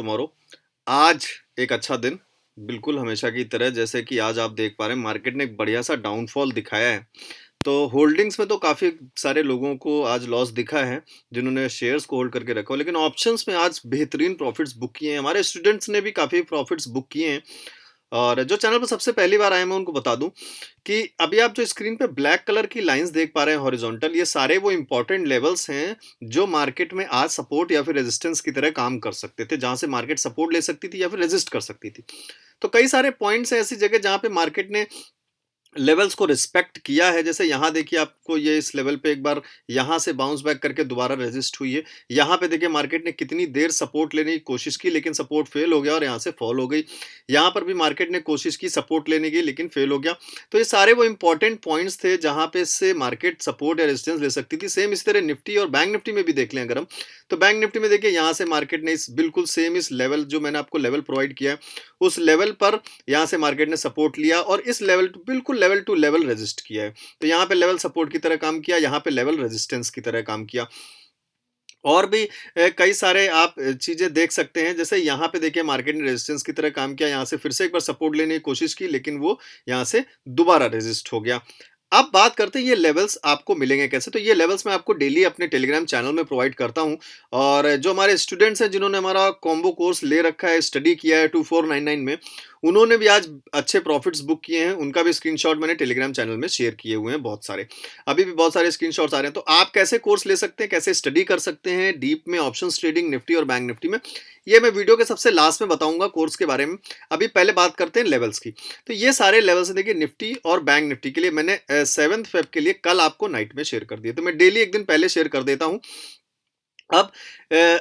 Tomorrow. आज एक अच्छा दिन, बिल्कुल हमेशा की तरह जैसे कि आज आप देख पा रहे हैं मार्केट ने एक बढ़िया सा डाउनफॉल दिखाया है। तो होल्डिंग्स में तो काफ़ी सारे लोगों को आज लॉस दिखा है, जिन्होंने शेयर्स को होल्ड करके रखा हो, लेकिन ऑप्शंस में आज बेहतरीन प्रॉफिट्स बुक किए हैं। हमारे स्टूडेंट्स ने भी काफ़ी प्रॉफिट्स बुक किए हैं। और जो चैनल पर सबसे पहली बार आए हैं, मैं उनको बता दूं कि अभी आप जो स्क्रीन पे ब्लैक कलर की लाइंस देख पा रहे हैं हॉरिजॉन्टल, ये सारे वो इंपॉर्टेंट लेवल्स हैं जो मार्केट में आज सपोर्ट या फिर रेजिस्टेंस की तरह काम कर सकते थे, जहां से मार्केट सपोर्ट ले सकती थी या फिर रेजिस्ट कर सकती थी। तो कई सारे पॉइंट्स हैं ऐसी जगह जहां पे मार्केट ने लेवल्स को रिस्पेक्ट किया है। जैसे यहाँ देखिए, आपको ये इस लेवल पे एक बार यहाँ से बाउंस बैक करके दोबारा रेजिस्ट हुई है। यहाँ पे देखिए मार्केट ने कितनी देर सपोर्ट लेने की कोशिश की, लेकिन सपोर्ट फेल हो गया और यहाँ से फॉल हो गई। यहाँ पर भी मार्केट ने कोशिश की सपोर्ट लेने की, लेकिन फेल हो गया। तो ये सारे वो इंपॉर्टेंट पॉइंट्स थे जहाँ पे से मार्केट सपोर्ट या रेजिस्टेंस ले सकती थी। सेम इस तरह निफ्टी और बैंक निफ्टी में भी देख लें अगर हम, तो बैंक निफ्टी में देखिए यहाँ से मार्केट ने इस बिल्कुल सेम इस लेवल जो मैंने आपको लेवल प्रोवाइड किया है, उस लेवल पर यहाँ से मार्केट ने सपोर्ट लिया और इस लेवल बिल्कुल लेवल टू लेवल रेजिस्ट किया है। तो यहाँ पे लेवल सपोर्ट की तरह काम किया, यहाँ पे लेवल रेजिस्टेंस की तरह काम किया। और भी कई सारे आप चीजें देख सकते हैं। जैसे यहाँ पे देखिए मार्केट ने रेजिस्टेंस की तरह काम किया, यहाँ से फिर से एक बार सपोर्ट लेने की कोशिश की, लेकिन वो यहाँ से दोबारा रेजिस्ट हो गया। अब बात करते हैं ये लेवल्स आपको मिलेंगे कैसे। तो ये लेवल्स मैं आपको डेली अपने टेलीग्राम चैनल में प्रोवाइड करता हूँ। और जो हमारे स्टूडेंट्स हैं जिन्होंने हमारा कॉम्बो कोर्स ले रखा है, स्टडी किया है 2499 में, उन्होंने भी आज अच्छे प्रॉफिट्स बुक किए हैं। उनका भी स्क्रीनशॉट मैंने टेलीग्राम चैनल में शेयर किए हुए हैं बहुत सारे। अभी भी बहुत सारे स्क्रीनशॉट्स आ रहे हैं। तो आप कैसे कोर्स ले सकते हैं, कैसे स्टडी कर सकते हैं डीप में ऑप्शंस ट्रेडिंग निफ्टी और बैंक निफ्टी में, ये मैं वीडियो के सबसे लास्ट में बताऊंगा कोर्स के बारे में। अभी पहले बात करते हैं लेवल्स की। तो ये सारे लेवल्स हैं देखिए, निफ्टी और बैंक निफ्टी के लिए मैंने 7 फेब के लिए कल आपको नाइट में शेयर कर दिया। तो मैं डेली एक दिन पहले शेयर कर देता हूँ। अब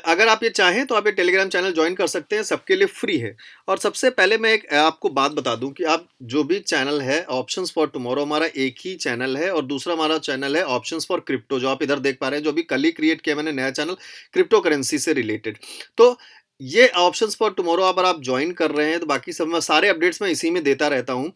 अगर आप ये चाहें तो आप ये टेलीग्राम चैनल ज्वाइन कर सकते हैं, सबके लिए फ्री है। और सबसे पहले मैं एक आपको बात बता दूं कि आप जो भी चैनल है ऑप्शंस फॉर टुमारो, हमारा एक ही चैनल है। और दूसरा हमारा चैनल है ऑप्शंस फॉर क्रिप्टो, जो आप इधर देख पा रहे हैं, जो अभी कल ही क्रिएट किया मैंने नया चैनल क्रिप्टो करेंसी से रिलेटेड। तो ये ऑप्शंस फॉर टुमारो अगर आप ज्वाइन कर रहे हैं तो बाकी सब मैं सारे अपडेट्स मैं इसी में देता रहता हूँ।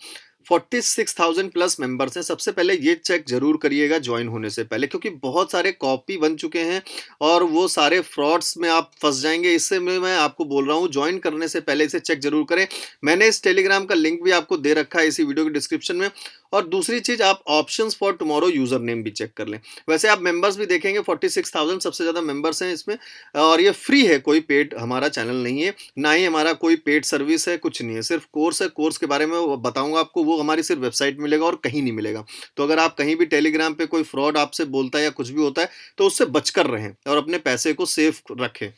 46,000 प्लस मेंबर्स हैं। सबसे पहले ये चेक जरूर करिएगा ज्वाइन होने से पहले, क्योंकि बहुत सारे कॉपी बन चुके हैं और वो सारे फ्रॉड्स में आप फंस जाएंगे। इससे मैं आपको बोल रहा हूँ ज्वाइन करने से पहले इसे चेक जरूर करें। मैंने इस टेलीग्राम का लिंक भी आपको दे रखा है इसी वीडियो के डिस्क्रिप्शन में। और दूसरी चीज, आप options for tomorrow user name भी चेक कर लें। वैसे आप मेंबर्स भी देखेंगे 46,000 सबसे ज्यादा मेंबर्स हैं इसमें। और ये फ्री है, कोई पेड हमारा चैनल नहीं है, ना ही हमारा कोई पेड सर्विस है, कुछ नहीं है, सिर्फ कोर्स है। कोर्स के बारे में बताऊंगा आपको, वो हमारी सिर्फ वेबसाइट में मिलेगा और कहीं नहीं मिलेगा। तो अगर आप कहीं भी टेलीग्राम पे कोई फ्रॉड आपसे बोलता है या कुछ भी होता है तो उससे बचकर रहें और अपने पैसे को सेफ रखें।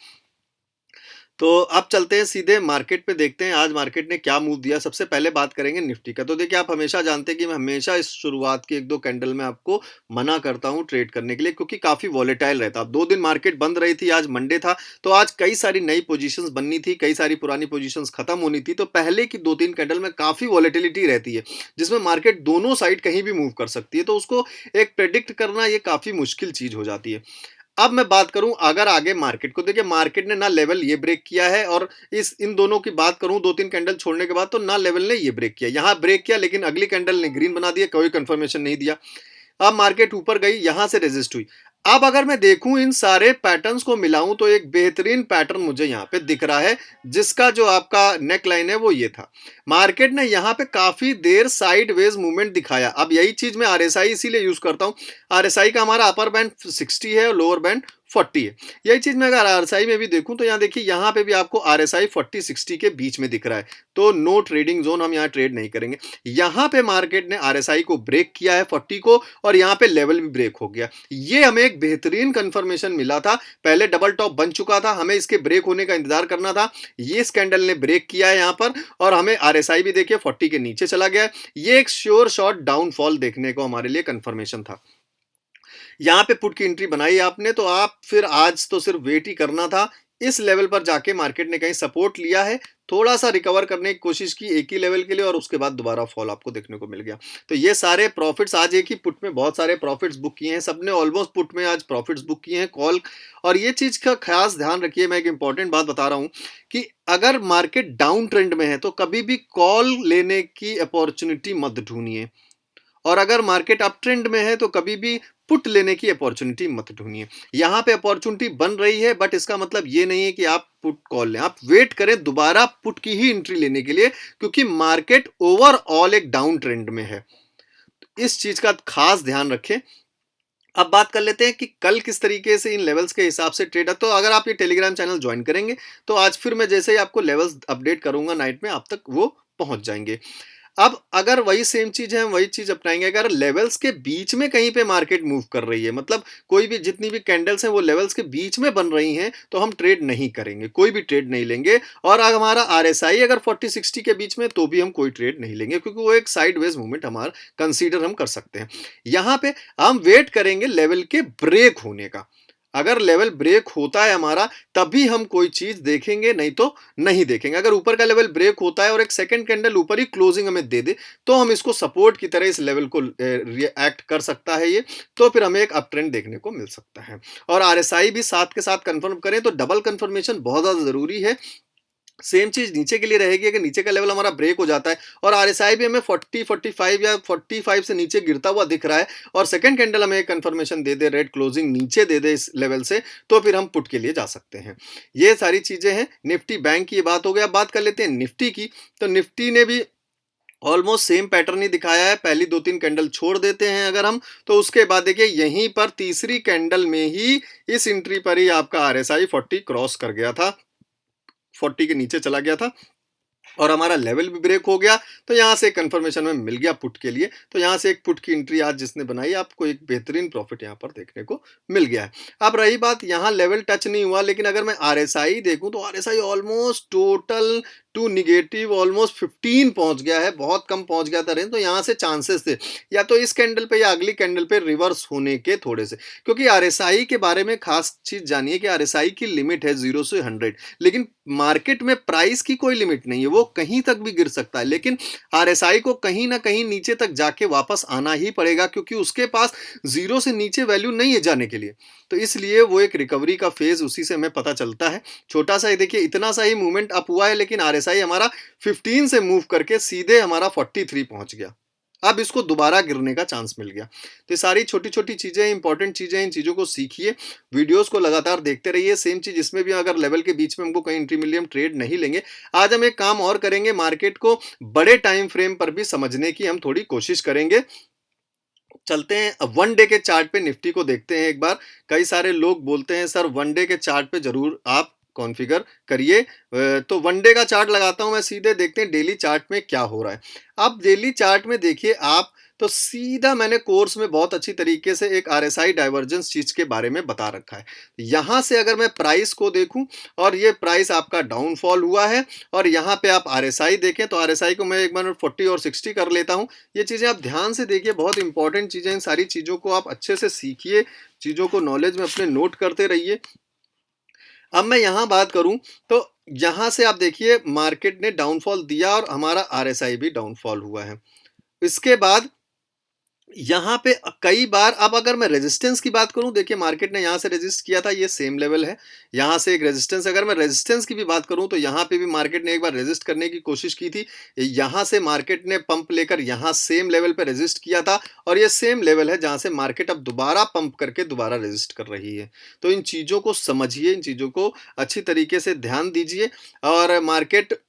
तो अब चलते हैं सीधे मार्केट पे, देखते हैं आज मार्केट ने क्या मूव दिया। सबसे पहले बात करेंगे निफ्टी का। तो देखिए, आप हमेशा जानते हैं कि मैं हमेशा इस शुरुआत की एक दो कैंडल में आपको मना करता हूं ट्रेड करने के लिए, क्योंकि काफी वॉलेटाइल रहता। अब 2 दिन मार्केट बंद रही थी, आज मंडे था, तो आज कई सारी नई पोजीशंस बननी थी, कई सारी पुरानी पोजीशंस खत्म होनी थी। तो पहले की 2-3 कैंडल में काफी वॉलेटिलिटी रहती है, जिसमें मार्केट दोनों साइड कहीं भी मूव कर सकती है। तो उसको एक प्रेडिक्ट करना ये काफी मुश्किल चीज हो जाती है। अब मैं बात करूं अगर आगे मार्केट को, देखिए मार्केट ने ना लेवल ये ब्रेक किया है, और इस इन दोनों की बात करूं 2-3 कैंडल छोड़ने के बाद, तो ना लेवल ने ये ब्रेक किया, यहां ब्रेक किया लेकिन अगली कैंडल ने ग्रीन बना दिया, कोई कंफर्मेशन नहीं दिया। अब मार्केट ऊपर गई, यहां से रेजिस्ट हुई। अब अगर मैं देखूं इन सारे पैटर्न्स को मिलाऊं तो एक बेहतरीन पैटर्न मुझे यहां पे दिख रहा है, जिसका जो आपका नेक लाइन है वो ये था। मार्केट ने यहां पे काफी देर साइडवेज मूवमेंट दिखाया। अब यही चीज मैं आरएसआई इसीलिए यूज करता हूं। आरएसआई का हमारा अपर बैंड 60 है और लोअर बैंड 40 है। यही चीज मैं अगर आरएसआई में भी देखूं तो यहाँ देखिए, यहाँ पे भी आपको आरएसआई 40-60 के बीच में दिख रहा है। तो नो ट्रेडिंग जोन, हम यहाँ ट्रेड नहीं करेंगे। यहाँ पे मार्केट ने आरएसआई को ब्रेक किया है 40 को, और यहाँ पे लेवल भी ब्रेक हो गया। ये हमें एक बेहतरीन कंफर्मेशन मिला था। पहले डबल टॉप बन चुका था, हमें इसके ब्रेक होने का इंतजार करना था। ये स्कैंडल ने ब्रेक किया है यहाँ पर, और हमें आरएसआई भी देखिए 40 के नीचे चला गया। ये एक श्योर शॉट डाउनफॉल देखने को हमारे लिए कंफर्मेशन था। यहाँ पे पुट की एंट्री बनाई आपने, तो आप फिर आज तो सिर्फ वेट ही करना था। इस लेवल पर जाके मार्केट ने कहीं सपोर्ट लिया है, थोड़ा सा रिकवर करने की कोशिश की एक ही लेवल के लिए, और उसके बाद दोबारा फॉल आपको देखने को मिल गया। तो ये सारे प्रॉफिट्स आज एक ही पुट में बहुत सारे प्रॉफिट्स बुक किए हैं, सबने ऑलमोस्ट पुट में आज प्रॉफिट्स बुक किए हैं कॉल। और ये चीज का खास ध्यान रखिए, मैं एक इंपॉर्टेंट बात बता रहा हूं कि अगर मार्केट डाउन ट्रेंड में है तो कभी भी कॉल लेने की अपॉर्चुनिटी मत ढूंढिए। और अगर मार्केट अप ट्रेंड में है तो कभी भी पुट लेने की अपॉर्चुनिटी मत ढूंढिए। यहाँ पे अपॉर्चुनिटी बन रही है बट इसका मतलब ये नहीं है कि आप पुट कॉल लें, आप वेट करें दोबारा पुट की ही एंट्री लेने के लिए, क्योंकि मार्केट ओवरऑल एक डाउन ट्रेंड में है। इस चीज का खास ध्यान रखें। अब बात कर लेते हैं कि कल किस तरीके से इन लेवल्स के हिसाब से ट्रेड है। तो अगर आप ये टेलीग्राम चैनल ज्वाइन करेंगे तो आज फिर मैं जैसे ही आपको लेवल्स अपडेट करूंगा नाइट में, आप तक वो पहुंच जाएंगे। अब अगर वही सेम चीज है, हम वही चीज अपनाएंगे। अगर लेवल्स के बीच में कहीं पे मार्केट मूव कर रही है, मतलब कोई भी जितनी भी कैंडल्स हैं वो लेवल्स के बीच में बन रही हैं, तो हम ट्रेड नहीं करेंगे, कोई भी ट्रेड नहीं लेंगे। और अगर हमारा आरएसआई अगर 40-60 के बीच में, तो भी हम कोई ट्रेड नहीं लेंगे, क्योंकि वो एक साइडवेज मूवमेंट हमारा कंसीडर हम कर सकते हैं। यहाँ पे हम वेट करेंगे लेवल के ब्रेक होने का। अगर लेवल ब्रेक होता है हमारा, तभी हम कोई चीज देखेंगे, नहीं तो नहीं देखेंगे। अगर ऊपर का लेवल ब्रेक होता है और एक सेकंड कैंडल ऊपर ही क्लोजिंग हमें दे दे, तो हम इसको सपोर्ट की तरह इस लेवल को रिएक्ट कर सकता है ये, तो फिर हमें एक अप ट्रेंड देखने को मिल सकता है। और आरएसआई भी साथ के साथ कंफर्म करें, तो डबल कंफर्मेशन बहुत ज्यादा जरूरी है। सेम चीज नीचे के लिए रहेगी। अगर नीचे का लेवल हमारा ब्रेक हो जाता है और आरएसआई भी हमें 40-45 या 45 से नीचे गिरता हुआ दिख रहा है, और सेकंड कैंडल हमें एक कंफर्मेशन दे दे, रेड क्लोजिंग नीचे दे दे इस लेवल से, तो फिर हम पुट के लिए जा सकते हैं। ये सारी चीजें हैं। निफ्टी बैंक की बात हो गया। बात कर लेते हैं निफ्टी की। तो निफ्टी ने भी ऑलमोस्ट सेम पैटर्न ही दिखाया है। पहली 2-3 कैंडल छोड़ देते हैं अगर हम, तो उसके बाद देखिए यहीं पर तीसरी कैंडल में ही इस एंट्री पर ही आपका आरएसआई 40 क्रॉस कर गया था, 40 के नीचे चला गया था और हमारा लेवल भी ब्रेक हो गया। तो यहाँ से कंफर्मेशन में मिल गया पुट के लिए। तो यहाँ से एक पुट की एंट्री आज जिसने बनाई, आपको एक बेहतरीन प्रॉफिट यहाँ पर देखने को मिल गया है। अब रही बात, यहाँ लेवल टच नहीं हुआ, लेकिन अगर मैं आरएसआई देखूं तो RSI almost total two negative almost 15 पहुंच गया है, बहुत कम पहुंच गया था रेंज। तो यहाँ से चांसेस थे या तो इस कैंडल पे या अगली कैंडल पे रिवर्स होने के थोड़े से, क्योंकि आरएसआई के बारे में खास चीज जानिए कि आरएसआई की लिमिट है 0 से 100, लेकिन मार्केट में प्राइस की कोई लिमिट नहीं है, वो कहीं तक भी गिर सकता है। लेकिन आरएसआई को कहीं ना कहीं नीचे तक जाके वापस आना ही पड़ेगा, क्योंकि उसके पास 0 से नीचे वैल्यू नहीं है जाने के लिए। तो इसलिए वो एक रिकवरी का फेज उसी से हमें पता चलता है। छोटा सा ही देखिए, इतना सा ही मूवमेंट अप हुआ है, लेकिन आरएसआई हमारा 15 से मूव करके सीधे हमारा 43 पहुंच गया। अब इसको दोबारा गिरने का चांस मिल गया। तो ये सारी छोटी छोटी चीजें, इंपॉर्टेंट चीजें, इन चीजों को सीखिए, वीडियोस को लगातार देखते रहिए। सेम चीज इसमें भी, अगर लेवल के बीच में हमको कहीं एंट्री मिली, हम ट्रेड नहीं लेंगे। आज हम एक काम और करेंगे, मार्केट को बड़े टाइम फ्रेम पर भी समझने की हम थोड़ी कोशिश करेंगे। चलते हैं वन डे के चार्ट पे, निफ्टी को देखते हैं एक बार। कई सारे लोग बोलते हैं सर वन डे के चार्ट पे जरूर आप कॉन्फ़िगर करिए। तो वन डे का चार्ट लगाता हूं मैं सीधे, देखते हैं डेली चार्ट में क्या हो रहा है। अब डेली चार्ट में देखिए आप, तो सीधा मैंने कोर्स में बहुत अच्छी तरीके से एक आरएसआई डाइवर्जेंस चीज के बारे में बता रखा है। यहां से अगर मैं प्राइस को देखूं, और ये प्राइस आपका डाउनफॉल हुआ है, और यहां पे आप आरएसआई देखें, तो आरएसआई को मैं एक बार 40 और 60 कर लेता हूं। ये चीजें आप ध्यान से देखिए, बहुत इंपॉर्टेंट चीजें। इन सारी चीजों को आप अच्छे से सीखिए, चीजों को नॉलेज में अपने नोट करते रहिए। अब मैं यहां बात करूं, तो यहां से आप देखिए मार्केट ने डाउनफॉल दिया और हमारा आरएसआई भी डाउनफॉल हुआ है। इसके बाद यहाँ पे कई बार, अब अगर मैं रेजिस्टेंस की बात करूं, देखिए मार्केट ने यहाँ से रेजिस्ट किया था, ये सेम लेवल है, यहाँ से एक रेजिस्टेंस। अगर मैं रेजिस्टेंस की भी बात करूं तो यहाँ पे भी मार्केट ने एक बार रेजिस्ट करने की कोशिश की थी। यहाँ से मार्केट ने पंप लेकर यहाँ सेम लेवल पे रेजिस्ट किया था, और ये सेम लेवल है जहाँ से मार्केट अब दोबारा पंप करके दोबारा रेजिस्ट कर रही है। तो इन चीज़ों को समझिए, इन चीज़ों को अच्छी तरीके से ध्यान दीजिए। और मार्केट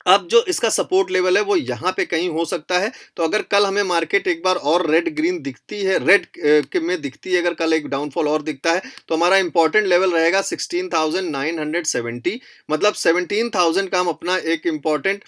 अब जो इसका सपोर्ट लेवल है वो यहाँ पे कहीं हो सकता है। तो अगर कल हमें मार्केट एक बार और रेड ग्रीन दिखती है, रेड के में दिखती है, अगर कल एक डाउनफॉल और दिखता है, तो हमारा इंपॉर्टेंट लेवल रहेगा 16,970। मतलब 17,000 का हम अपना एक इंपॉर्टेंट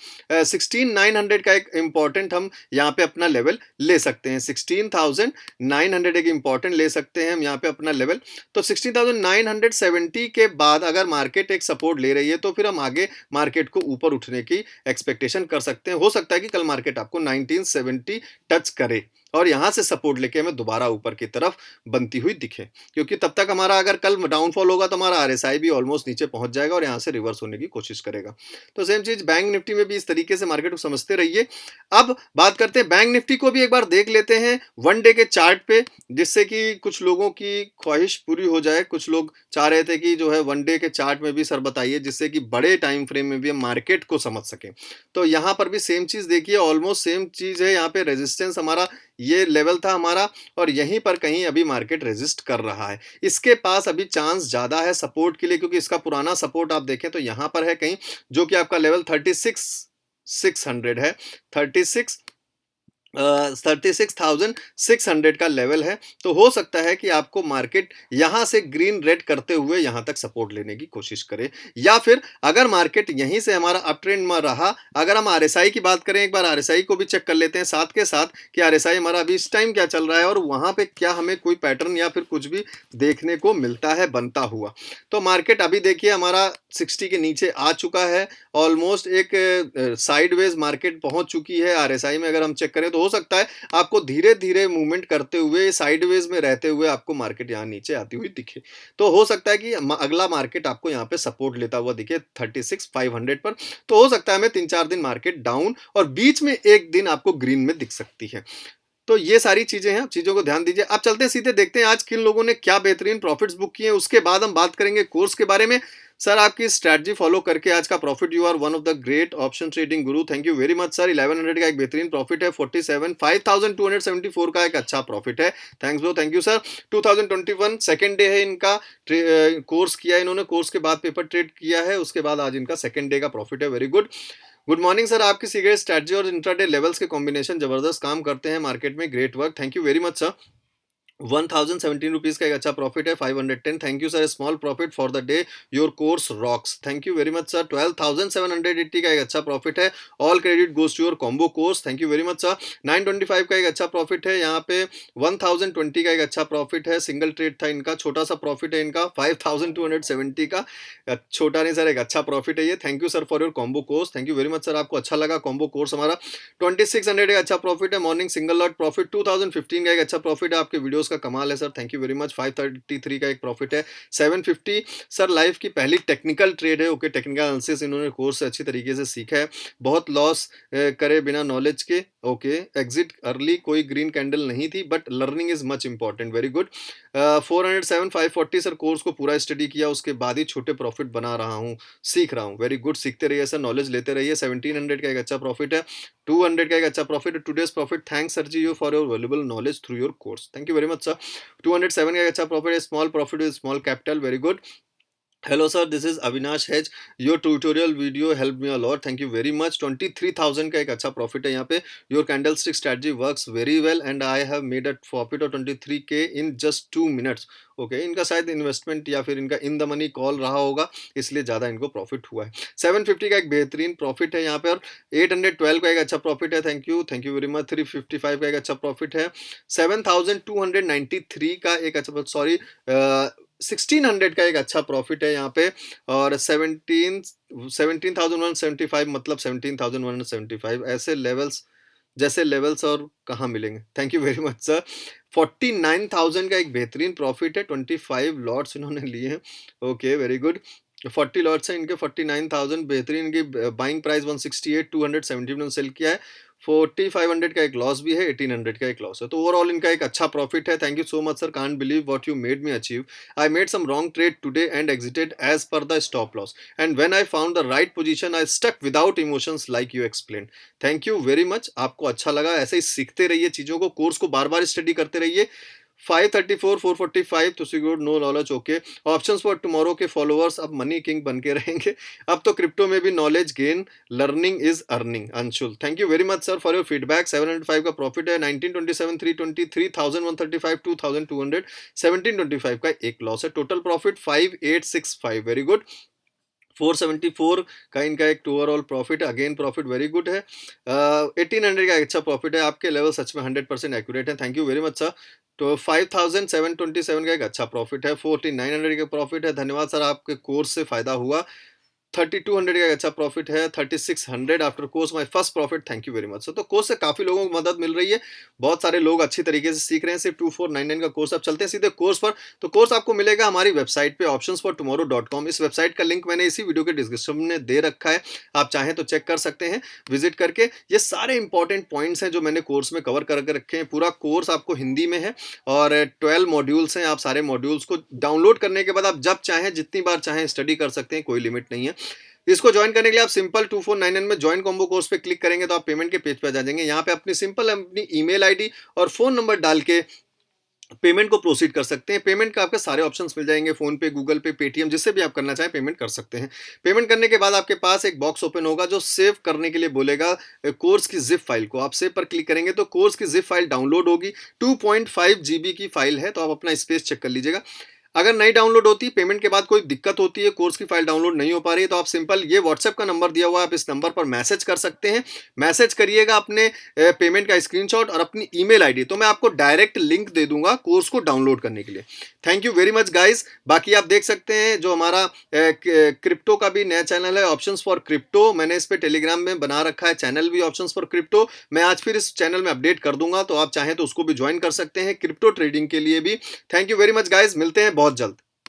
16,900 का एक इंपॉर्टेंट हम यहाँ पे अपना लेवल ले सकते हैं। 16,900 एक इंपॉर्टेंट ले सकते हैं हम यहाँ पे अपना लेवल। तो 16,970 के बाद अगर मार्केट एक सपोर्ट ले रही है, तो फिर हम आगे मार्केट को ऊपर उठने की एक्सपेक्टेशन कर सकते हैं। हो सकता है कि कल मार्केट आपको 1970 टच करे और यहां से सपोर्ट लेके हमें दोबारा ऊपर की तरफ बनती हुई दिखे, क्योंकि तब तक हमारा अगर कल डाउनफॉल होगा तो हमारा आरएसआई भी ऑलमोस्ट नीचे पहुंच जाएगा और यहां से रिवर्स होने की कोशिश करेगा। तो सेम चीज बैंक निफ्टी में भी इस तरीके से मार्केट को समझते रहिए। अब बात करते हैं बैंक निफ्टी को भी एक बार देख लेते हैं वन डे के चार्ट पे, जिससे कि कुछ लोगों की ख्वाहिश पूरी हो जाए। कुछ लोग चाह रहे थे कि जो है वन डे के चार्ट में भी सर बताइए, जिससे कि बड़े टाइम फ्रेम में भी हम मार्केट को समझ सकें। तो यहां पर भी सेम चीज देखिए, ऑलमोस्ट सेम चीज है। यहाँ पे रेजिस्टेंस हमारा ये लेवल था हमारा और यहीं पर कहीं अभी मार्केट रेजिस्ट कर रहा है। इसके पास अभी चांस ज़्यादा है सपोर्ट के लिए, क्योंकि इसका पुराना सपोर्ट आप देखें तो यहाँ पर है कहीं, जो कि आपका लेवल 36,600 है। 36,600 का लेवल है। तो हो सकता है कि आपको मार्केट यहां से ग्रीन रेड करते हुए यहां तक सपोर्ट लेने की कोशिश करे, या फिर अगर मार्केट यहीं से हमारा अप ट्रेंड में रहा, अगर हम आरएसआई की बात करें, एक बार आरएसआई को भी चेक कर लेते हैं साथ के साथ कि आरएसआई हमारा अभी इस टाइम क्या चल रहा है और वहां पे क्या हमें कोई पैटर्न या फिर कुछ भी देखने को मिलता है बनता हुआ। तो मार्केट अभी देखिए हमारा 60 के नीचे आ चुका है, ऑलमोस्ट एक साइडवेज मार्केट पहुंच चुकी है। आरएसआई में अगर हम चेक करें तो हो सकता है आपको धीरे धीरे मूवमेंट करते हुए साइडवेज में रहते हुए आपको मार्केट यहाँ नीचे आती हुई दिखे। तो हो सकता है कि अगला मार्केट आपको यहाँ पे सपोर्ट लेता हुआ दिखे 36,500 पर। तो हो सकता है हमें 3-4 दिन मार्केट डाउन और बीच में एक दिन आपको ग्रीन में दिख सकती है। तो ये सारी चीजें हैं, चीजों को ध्यान दीजिए। अब चलते हैं सीधे देखते हैं आज किन लोगों ने क्या बेहतरीन प्रॉफिट्स बुक किए हैं, उसके बाद हम बात करेंगे कोर्स के बारे में। सर आपकी स्ट्रैटेजी फॉलो करके आज का profit, you are one of the great option trading guru, thank you very much sir. 1100 का एक बेहतरीन प्रॉफिट है। 47 5274 का एक अच्छा प्रॉफिट है, thanks bro, thank you sir. 2021 second day है इनका, कोर्स किया है इन्होंने, कोर्स के बाद पेपर ट्रेड किया है, उसके बाद आज इनका सेकंड डे का प्रॉफिट है, very good. Good morning sir, आपकी सीक्रेट स्ट्रैटेजी और इंट्राडे लेवल्स के कॉम्बिनेशन जबरदस्त काम करते हैं मार्केट में, great work, thank you very much sir. 1017 rupees का एक अच्छा प्रॉफिट है। 510, thank you sir, small profit for the day, your course rocks, thank you very much sir. 12,780 का एक अच्छा प्रॉफिट है, all credit goes to your combo course, thank you very much sir. 925 का एक अच्छा प्रॉफिट है, यहाँ पे 1020 का एक अच्छा प्रॉफिट है, सिंगल ट्रेड था इनका, छोटा सा प्रॉफिट है इनका। 5270 का छोटा नहीं सर, एक अच्छा प्रॉफिट है ये, thank you sir for your combo course, thank you very much sir, आपको अच्छा लगा कॉम्बो कोर्स हमारा। 2600 का अच्छा प्रॉफिट है, मॉर्निंग सिंगल लॉट प्रॉफिट। 2015 का एक अच्छा प्रॉफिट है, आपके वीडियोस का कमाल है sir, thank you very much. 533 का एक प्रॉफिट है। 750 सर, लाइफ की पहली टेक्निकल ट्रेड है, ओके, टेक्निकल एनालिसिस इन्होंने कोर्स से अच्छी तरीके से सीखा है, बहुत लॉस करे बिना नॉलेज के, ओके, एग्जिट अर्ली, कोई ग्रीन कैंडल नहीं थी, but learning is much important, very good. 407 540 sir, course को पूरा स्टडी किया, उसके बाद ही छोटे प्रॉफिट बना रहा हूँ, सीख रहा हूँ, वेरी गुड, सीखते रहिए सर, नॉलेज लेते रहिए। 1700 का एक अच्छा प्रॉफिट है। 200 का एक अच्छा प्रॉफिट है, today's profit, thanks sir ji you for your valuable knowledge through your course, thank you very much sir. 207 का एक अच्छा प्रॉफिट है, small profit with small capital, very good. Hello sir, this is Avinash हेज, your tutorial video help me a lot, thank you very much. 23,000 का एक अच्छा profit है यहाँ पे, your candle stick strategy works very well and I have made a profit of 23K in just 2 minutes, okay, इनका शायद investment या फिर इनका इन द मनी कॉल रहा होगा, इसलिए ज़्यादा इनको प्रॉफिट हुआ है। 750 का एक बेहतरीन प्रॉफिट है यहाँ पे, और 812 का एक अच्छा प्रॉफिट है, थैंक यू वेरी मच। 355 का एक अच्छा प्रॉफिट है। 7,293 का एक अच्छा, सॉरी, 1600 का एक अच्छा प्रॉफिट है यहाँ पे, और 17,175 मतलब 17,175, ऐसे लेवल्स, जैसे लेवल्स और कहाँ मिलेंगे, thank you very much sir. 49,000 का एक बेहतरीन प्रॉफिट है, 25 लॉट्स इन्होंने लिए हैं, ओके, वेरी गुड। 40 लॉट्स हैं इनके, 49,000 बेहतरीन, इनकी बाइंग प्राइस 168, 270 सेल किया है। 4500 का एक लॉस भी है, 1800 का एक लॉस है, तो ओवरऑल इनका एक अच्छा प्रॉफिट है, thank you so much sir, can't believe what you made me achieve, I made some wrong trade today and exited as per the stop loss, and when I found the right position I stuck without emotions like you explain, thank you very much, आपको अच्छा लगा, ऐसे ही सीखते रहिए चीजों को, course को बार बार study करते रहिए। 534 445 तो secure no knowledge, okay. Options for tomorrow के फॉलोअर्स अब मनी किंग बन के रहेंगे, अब तो क्रिप्टो में भी knowledge gain, learning is earning, Anshul, thank you very much sir for your feedback. 705 का प्रॉफिट है। 1927 320 3135 2200 1725 का एक लॉस है, टोटल प्रॉफिट 5865, वेरी गुड। 474 का इनका एक overall profit, again profit very good है। 1800 का अच्छा प्रॉफिट है, आपके लेवल सच में 100% एक्यूरेट है, thank you very much sir. तो 5727 का एक अच्छा प्रॉफिट है। 4900 का प्रॉफिट है, धन्यवाद सर, आपके कोर्स से फायदा हुआ। 3200 का एक अच्छा प्रॉफिट है। 3600 after course my first profit, thank you very much sir. तो कोर्स से काफी लोगों को मदद मिल रही है, बहुत सारे लोग अच्छी तरीके से सीख रहे हैं, सिर्फ 2499 का कोर्स। अब चलते हैं सीधे कोर्स पर। तो कोर्स आपको मिलेगा हमारी वेबसाइट पे optionsfortomorrow.com, इस वेबसाइट का लिंक मैंने इसी वीडियो के डिस्क्रिप्शन में दे रखा है, आप चाहें तो चेक कर सकते हैं विजिट करके। ये सारे इंपॉर्टेंट पॉइंट्स हैं जो मैंने कोर्स में कवर करके रखे हैं, पूरा कोर्स आपको हिंदी में है और 12 मॉड्यूल्स हैं, आप सारे मॉड्यूल्स को डाउनलोड करने के बाद आप जब चाहें जितनी बार चाहें स्टडी कर सकते हैं, कोई लिमिट नहीं है। इसको ज्वाइन करने के लिए आप सिंपल 2499 में ज्वाइन कॉम्बो कोर्स पे क्लिक करेंगे तो आप पेमेंट के पेज पे आ जाएंगे। यहाँ पे अपनी सिंपल अपनी ईमेल आईडी और फोन नंबर डाल के पेमेंट को प्रोसीड कर सकते हैं। पेमेंट का आपके सारे ऑप्शंस मिल जाएंगे, फोन पे, गूगल पे, पेटीएम, जिससे भी आप करना चाहें पेमेंट कर सकते हैं। पेमेंट करने के बाद आपके पास एक बॉक्स ओपन होगा जो सेव करने के लिए बोलेगा कोर्स की जिप फाइल को। आप सेव पर क्लिक करेंगे तो कोर्स की जिप फाइल डाउनलोड होगी। 2.5 जीबी की फाइल है, तो आप अपना स्पेस चेक कर लीजिएगा। अगर नहीं डाउनलोड होती, पेमेंट के बाद कोई दिक्कत होती है, कोर्स की फाइल डाउनलोड नहीं हो पा रही है, तो आप सिंपल ये व्हाट्सएप का नंबर दिया हुआ है, आप इस नंबर पर मैसेज कर सकते हैं। मैसेज करिएगा अपने पेमेंट का स्क्रीनशॉट और अपनी ईमेल आईडी, तो मैं आपको डायरेक्ट लिंक दे दूंगा कोर्स को डाउनलोड करने के लिए। Thank you very much guys. बाकी आप देख सकते हैं जो हमारा क्रिप्टो का भी नया चैनल है, ऑप्शंस फॉर क्रिप्टो, मैंने इस पे टेलीग्राम में बना रखा है चैनल भी, ऑप्शंस फॉर क्रिप्टो। मैं आज फिर इस चैनल में अपडेट कर दूंगा, तो आप चाहें तो उसको भी ज्वाइन कर सकते हैं क्रिप्टो ट्रेडिंग के लिए भी। Thank you very much guys, मिलते हैं बहुत जल्द।